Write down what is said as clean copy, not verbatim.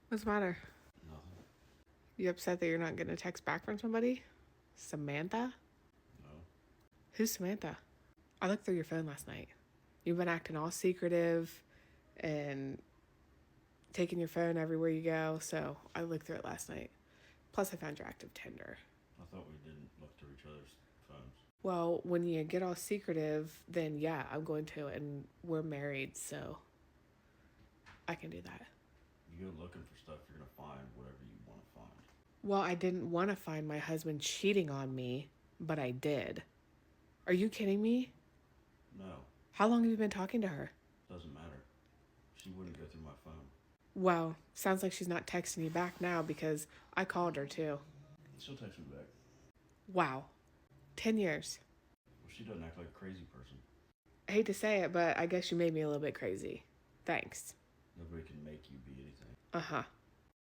What's the matter? Nothing. You upset that you're not getting a text back from somebody? Samantha? No. Who's Samantha? I looked through your phone last night. You've been acting all secretive and taking your phone everywhere you go, so I looked through it last night. Plus, I found your active Tinder. I thought we didn't look through each other's phones. Well, when you get all secretive, then yeah, I'm going to, and we're married, so I can do that. You go looking for stuff, you're gonna find whatever you want to find. Well, I didn't want to find my husband cheating on me, but I did. Are you kidding me? No, How long have you been talking to her? doesn't matter. She wouldn't go through my phone. Well, sounds like she's not texting you back now because I called her too. She'll text me back. Wow. 10 years. Well, she doesn't act like a crazy person. I hate to say it, but I guess you made me a little bit crazy. Thanks. Nobody can make you be anything. Uh huh.